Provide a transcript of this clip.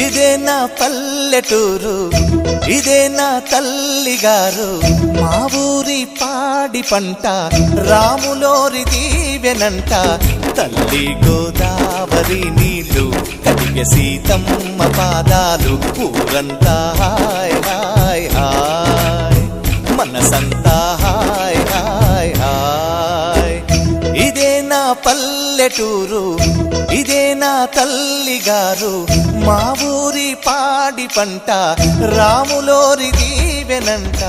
ఇదే నా పల్లెటూరు, ఇదే నా తల్లిగారు, మా ఊరి పాడి పంట రాములోరి దీవెనంట. తల్లి గోదావరి నీళ్ళు కడిగ సీతమ్మ పాదాలు, ఊరంతా హాయ్ హాయ్ హాయ్, మనసంతా హాయ్ హాయ్ హాయ్. ఇదే నా పల్లెటూరు, ఇదే నా తల్లిగారు, మా ఊరి పాడి పంట రాములోరి దీవెనంట.